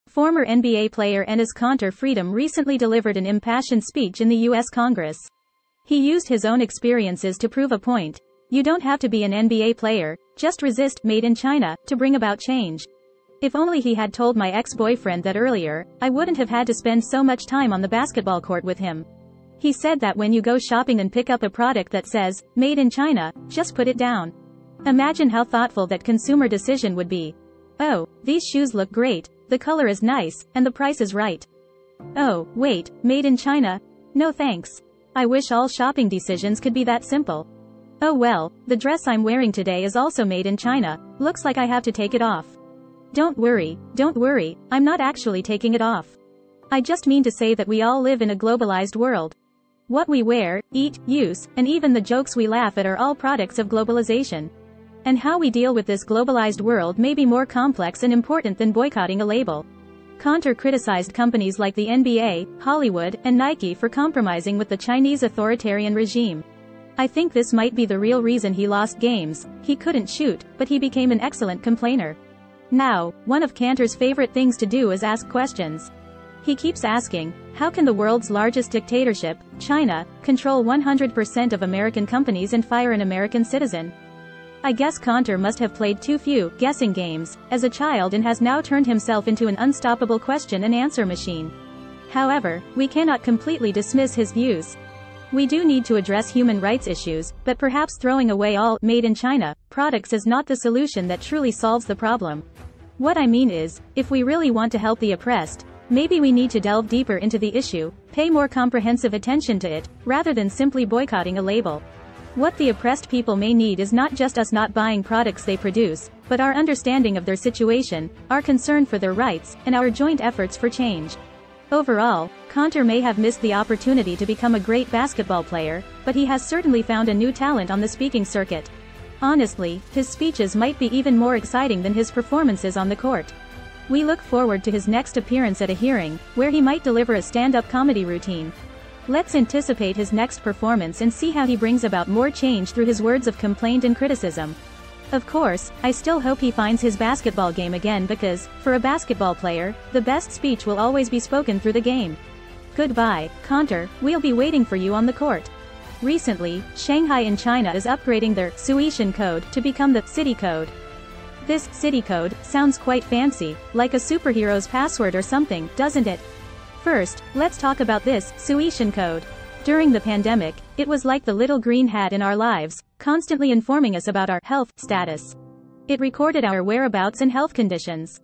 Former NBA player Enes Kanter Freedom recently delivered an impassioned speech in the U.S. Congress. He used his own experiences to prove a point. You don't have to be an NBA player, just resist "Made in China" to bring about change. If only he had told my ex-boyfriend that earlier, I wouldn't have had to spend so much time on the basketball court with him. He said that when you go shopping and pick up a product that says, "Made in China," just put it down. Imagine how thoughtful that consumer decision would be. Oh, these shoes look great, the color is nice, and the price is right. Oh, wait, made in China? No thanks. I wish all shopping decisions could be that simple. Oh well, the dress I'm wearing today is also made in China, looks like I have to take it off. Don't worry, I'm not actually taking it off. I just mean to say that we all live in a globalized world. What we wear, eat, use, and even the jokes we laugh at are all products of globalization. And how we deal with this globalized world may be more complex and important than boycotting a label. Kanter criticized companies like the NBA, Hollywood, and Nike for compromising with the Chinese authoritarian regime. I think this might be the real reason he lost games. He couldn't shoot, but he became an excellent complainer. Now, one of Kanter's favorite things to do is ask questions. He keeps asking, how can the world's largest dictatorship, China, control 100% of American companies and fire an American citizen? I guess Kanter must have played too few guessing games as a child and has now turned himself into an unstoppable question and answer machine. However, we cannot completely dismiss his views. We do need to address human rights issues, but perhaps throwing away all "made in China" products is not the solution that truly solves the problem. What I mean is, if we really want to help the oppressed, maybe we need to delve deeper into the issue, pay more comprehensive attention to it, rather than simply boycotting a label. What the oppressed people may need is not just us not buying products they produce, but our understanding of their situation, our concern for their rights, and our joint efforts for change. Overall, Kanter may have missed the opportunity to become a great basketball player, but he has certainly found a new talent on the speaking circuit. Honestly, his speeches might be even more exciting than his performances on the court. We look forward to his next appearance at a hearing, where he might deliver a stand-up comedy routine. Let's anticipate his next performance and see how he brings about more change through his words of complaint and criticism. Of course, I still hope he finds his basketball game again because, for a basketball player, the best speech will always be spoken through the game. Goodbye, Kanter, we'll be waiting for you on the court. Recently, Shanghai in China is upgrading their Suishen Code to become the city code. This city code sounds quite fancy, like a superhero's password or something, doesn't it? First, let's talk about this Suishen Code. During the pandemic, it was like the little green hat in our lives, constantly informing us about our health status. It recorded our whereabouts and health conditions.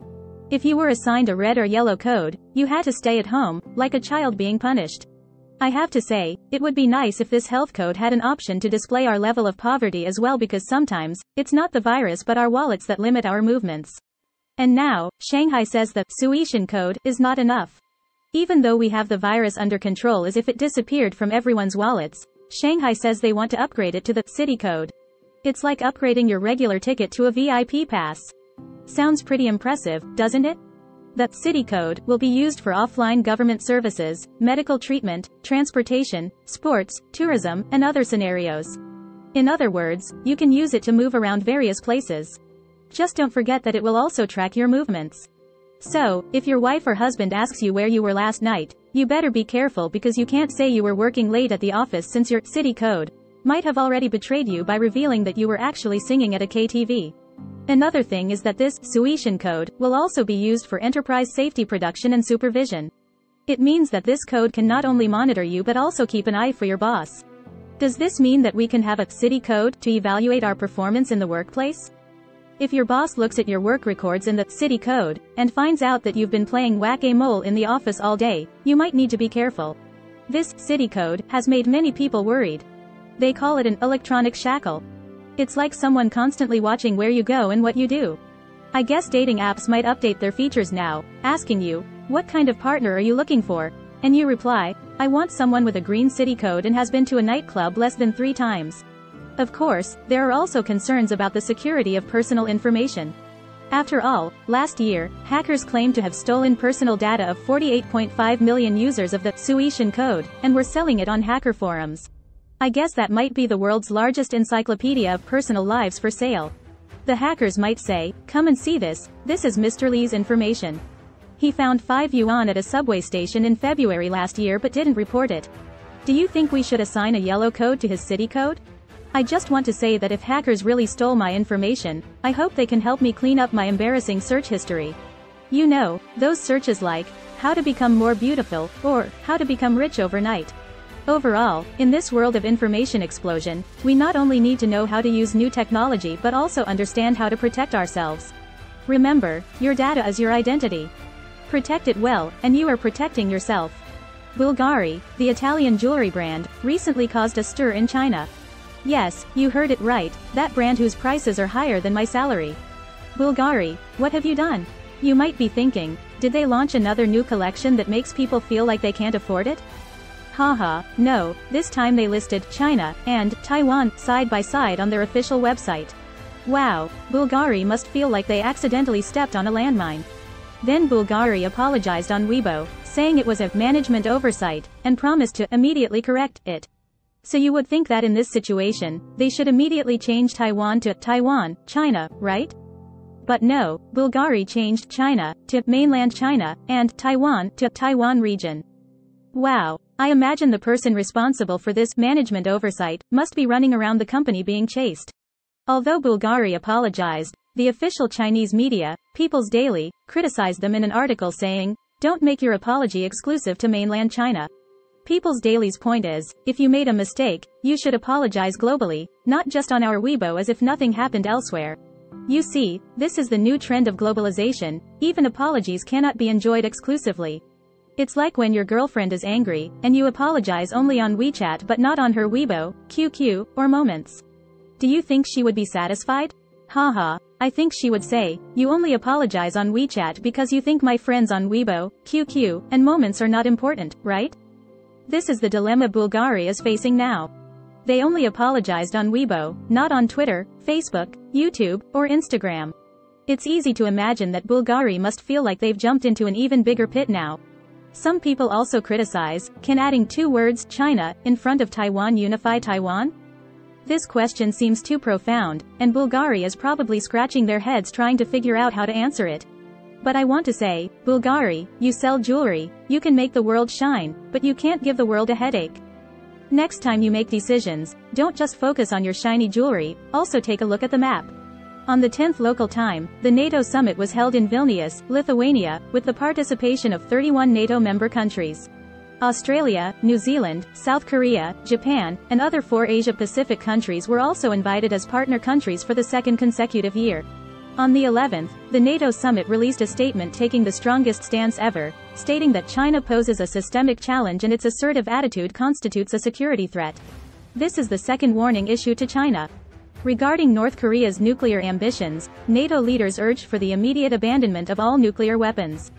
If you were assigned a red or yellow code, you had to stay at home, like a child being punished. I have to say, it would be nice if this health code had an option to display our level of poverty as well, because sometimes, it's not the virus but our wallets that limit our movements. And now, Shanghai says the Suishen Code is not enough. Even though we have the virus under control as if it disappeared from everyone's wallets, Shanghai says they want to upgrade it to the city code. It's like upgrading your regular ticket to a VIP pass. Sounds pretty impressive, doesn't it? The city code will be used for offline government services, medical treatment, transportation, sports, tourism, and other scenarios. In other words, you can use it to move around various places. Just don't forget that it will also track your movements. So, if your wife or husband asks you where you were last night, you better be careful because you can't say you were working late at the office since your city code might have already betrayed you by revealing that you were actually singing at a KTV. Another thing is that this Suishen Code will also be used for enterprise safety production and supervision. It means that this code can not only monitor you but also keep an eye for your boss. Does this mean that we can have a city code to evaluate our performance in the workplace? If your boss looks at your work records in the city code and finds out that you've been playing whack-a-mole in the office all day, you might need to be careful. This city code has made many people worried. They call it an electronic shackle. It's like someone constantly watching where you go and what you do. I guess dating apps might update their features now, asking you, what kind of partner are you looking for? And you reply, I want someone with a green city code and has been to a nightclub less than 3 times. Of course, there are also concerns about the security of personal information. After all, last year, hackers claimed to have stolen personal data of 48.5 million users of the Suishen Code, and were selling it on hacker forums. I guess that might be the world's largest encyclopedia of personal lives for sale. The hackers might say, come and see this is Mr. Lee's information. He found 5 yuan at a subway station in February last year but didn't report it. Do you think we should assign a yellow code to his city code? I just want to say that if hackers really stole my information, I hope they can help me clean up my embarrassing search history. You know, those searches like, how to become more beautiful, or, how to become rich overnight. Overall, in this world of information explosion, we not only need to know how to use new technology but also understand how to protect ourselves. Remember, your data is your identity. Protect it well, and you are protecting yourself. Bulgari, the Italian jewelry brand, recently caused a stir in China. Yes, you heard it right, that brand whose prices are higher than my salary. Bulgari, what have you done? You might be thinking, did they launch another new collection that makes people feel like they can't afford it? Haha, no, this time they listed China and Taiwan side by side on their official website. Wow, Bulgari must feel like they accidentally stepped on a landmine. Then Bulgari apologized on Weibo, saying it was a management oversight, and promised to immediately correct it. So you would think that in this situation, they should immediately change Taiwan to Taiwan, China, right? But no, Bulgari changed China to mainland China, and Taiwan to Taiwan region. Wow, I imagine the person responsible for this management oversight must be running around the company being chased. Although Bulgari apologized, the official Chinese media, People's Daily, criticized them in an article saying, "Don't make your apology exclusive to mainland China." People's Daily's point is, if you made a mistake, you should apologize globally, not just on our Weibo as if nothing happened elsewhere. You see, this is the new trend of globalization, even apologies cannot be enjoyed exclusively. It's like when your girlfriend is angry, and you apologize only on WeChat but not on her Weibo, QQ, or Moments. Do you think she would be satisfied? Haha, I think she would say, you only apologize on WeChat because you think my friends on Weibo, QQ, and Moments are not important, right? This is the dilemma Bulgari is facing now. They only apologized on Weibo, not on Twitter, Facebook, YouTube, or Instagram. It's easy to imagine that Bulgari must feel like they've jumped into an even bigger pit now. Some people also criticize, can adding 2 words, China, in front of Taiwan unify Taiwan? This question seems too profound, and Bulgari is probably scratching their heads trying to figure out how to answer it. But I want to say, Bulgari, you sell jewelry, you can make the world shine, but you can't give the world a headache. Next time you make decisions, don't just focus on your shiny jewelry, also take a look at the map. On the 10th local time, the NATO summit was held in Vilnius, Lithuania, with the participation of 31 NATO member countries. Australia, New Zealand, South Korea, Japan, and other 4 Asia-Pacific countries were also invited as partner countries for the second consecutive year. On the 11th, the NATO summit released a statement taking the strongest stance ever, stating that China poses a systemic challenge and its assertive attitude constitutes a security threat. This is the second warning issued to China. Regarding North Korea's nuclear ambitions, NATO leaders urged for the immediate abandonment of all nuclear weapons.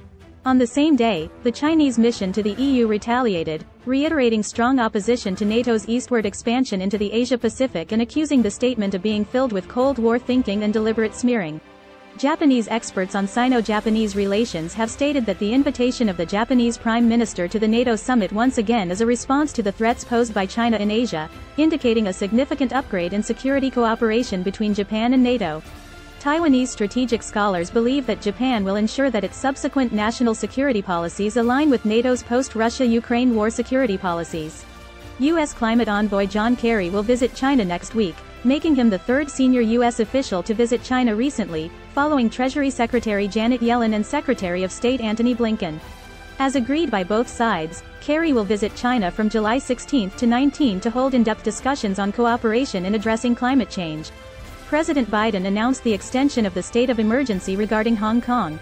On the same day, the Chinese mission to the EU retaliated, reiterating strong opposition to NATO's eastward expansion into the Asia-Pacific and accusing the statement of being filled with Cold War thinking and deliberate smearing. Japanese experts on Sino-Japanese relations have stated that the invitation of the Japanese Prime Minister to the NATO summit once again is a response to the threats posed by China in Asia, indicating a significant upgrade in security cooperation between Japan and NATO. Taiwanese strategic scholars believe that Japan will ensure that its subsequent national security policies align with NATO's post-Russia-Ukraine war security policies. U.S. climate envoy John Kerry will visit China next week, making him the 3rd senior U.S. official to visit China recently, following Treasury Secretary Janet Yellen and Secretary of State Antony Blinken. As agreed by both sides, Kerry will visit China from July 16 to 19 to hold in-depth discussions on cooperation in addressing climate change. President Biden announced the extension of the state of emergency regarding Hong Kong.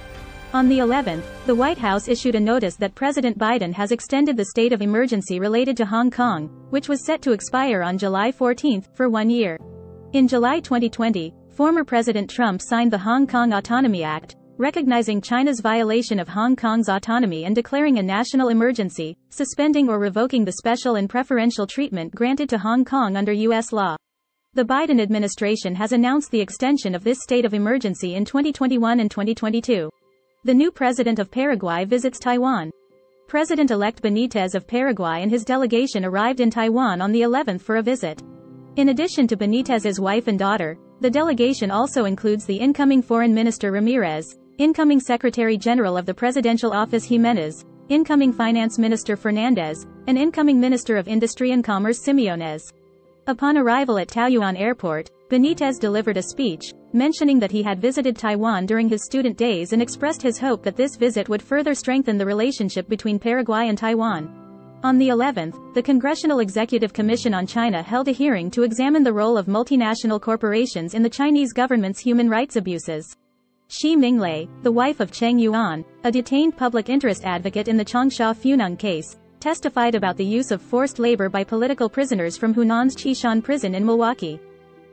On the 11th, the White House issued a notice that President Biden has extended the state of emergency related to Hong Kong, which was set to expire on July 14, for 1 year. In July 2020, former President Trump signed the Hong Kong Autonomy Act, recognizing China's violation of Hong Kong's autonomy and declaring a national emergency, suspending or revoking the special and preferential treatment granted to Hong Kong under U.S. law. The Biden administration has announced the extension of this state of emergency in 2021 and 2022. The new president of Paraguay visits Taiwan. President-elect Benitez of Paraguay and his delegation arrived in Taiwan on the 11th for a visit. In addition to Benitez's wife and daughter, the delegation also includes the incoming Foreign Minister Ramirez, Incoming Secretary General of the Presidential Office Jimenez, incoming Finance Minister Fernandez, and incoming Minister of Industry and Commerce Simeones. Upon arrival at Taoyuan Airport, Benitez delivered a speech, mentioning that he had visited Taiwan during his student days and expressed his hope that this visit would further strengthen the relationship between Paraguay and Taiwan. On the 11th, the Congressional Executive Commission on China held a hearing to examine the role of multinational corporations in the Chinese government's human rights abuses. Xi Minglei, the wife of Cheng Yuan, a detained public interest advocate in the Changsha Funeng case, testified about the use of forced labor by political prisoners from Hunan's Qishan prison in Milwaukee.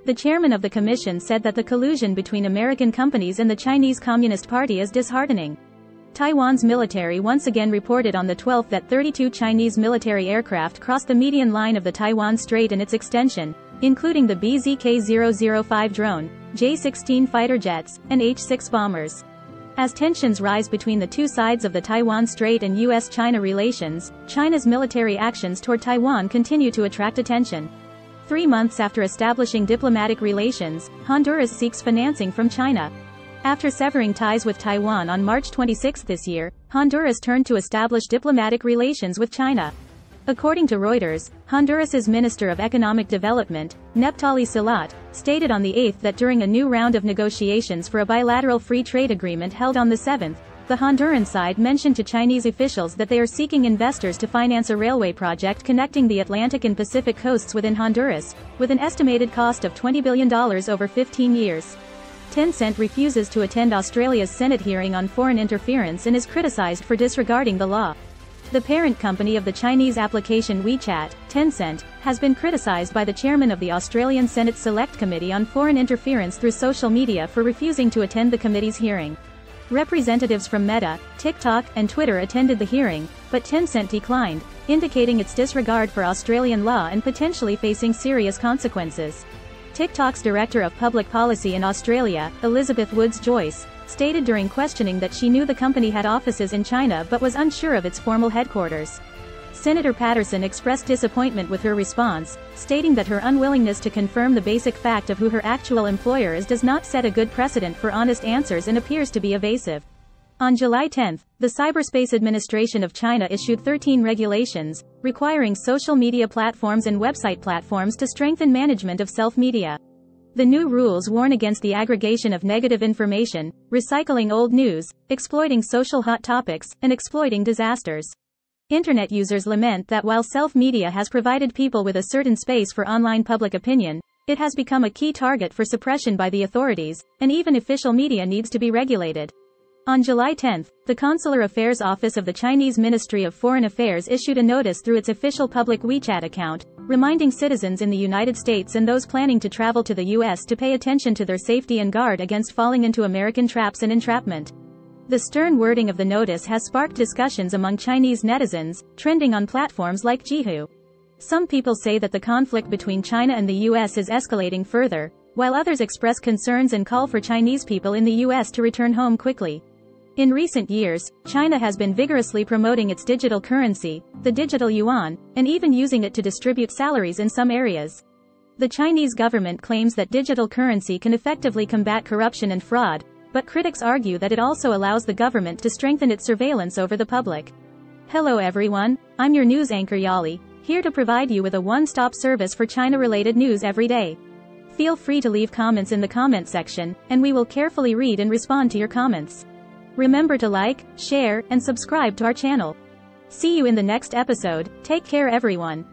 The chairman of the commission said that the collusion between American companies and the Chinese Communist Party is disheartening. Taiwan's military once again reported on the 12th that 32 Chinese military aircraft crossed the median line of the Taiwan Strait and its extension, including the BZK-005 drone, J-16 fighter jets, and H-6 bombers. As tensions rise between the two sides of the Taiwan Strait and U.S.-China relations, China's military actions toward Taiwan continue to attract attention. 3 months after establishing diplomatic relations, Honduras seeks financing from China. After severing ties with Taiwan on March 26 this year, Honduras turned to establish diplomatic relations with China. According to Reuters, Honduras's Minister of Economic Development, Neptali Salat, stated on the 8th that during a new round of negotiations for a bilateral free trade agreement held on the 7th, the Honduran side mentioned to Chinese officials that they are seeking investors to finance a railway project connecting the Atlantic and Pacific coasts within Honduras, with an estimated cost of $20 billion over 15 years. Tencent refuses to attend Australia's Senate hearing on foreign interference and is criticized for disregarding the law. The parent company of the Chinese application WeChat, Tencent, has been criticized by the chairman of the Australian Senate Select Committee on Foreign Interference through Social Media for refusing to attend the committee's hearing. Representatives from Meta, TikTok, and Twitter attended the hearing, but Tencent declined, indicating its disregard for Australian law and potentially facing serious consequences. TikTok's Director of Public Policy in Australia, Elizabeth Woods-Joyce, stated during questioning that she knew the company had offices in China but was unsure of its formal headquarters. Senator Patterson expressed disappointment with her response, stating that her unwillingness to confirm the basic fact of who her actual employer is does not set a good precedent for honest answers and appears to be evasive. On July 10, the Cyberspace Administration of China issued 13 regulations, requiring social media platforms and website platforms to strengthen management of self-media. The new rules warn against the aggregation of negative information, recycling old news, exploiting social hot topics, and exploiting disasters. Internet users lament that while self-media has provided people with a certain space for online public opinion, it has become a key target for suppression by the authorities, and even official media needs to be regulated. On July 10, the Consular Affairs Office of the Chinese Ministry of Foreign Affairs issued a notice through its official public WeChat account, reminding citizens in the United States and those planning to travel to the U.S. to pay attention to their safety and guard against falling into American traps and entrapment. The stern wording of the notice has sparked discussions among Chinese netizens, trending on platforms like Jihu. Some people say that the conflict between China and the U.S. is escalating further, while others express concerns and call for Chinese people in the U.S. to return home quickly. In recent years, China has been vigorously promoting its digital currency, the digital yuan, and even using it to distribute salaries in some areas. The Chinese government claims that digital currency can effectively combat corruption and fraud, but critics argue that it also allows the government to strengthen its surveillance over the public. Hello everyone, I'm your news anchor Yali, here to provide you with a one-stop service for China-related news every day. Feel free to leave comments in the comment section, and we will carefully read and respond to your comments. Remember to like, share, and subscribe to our channel. See you in the next episode. Take care everyone.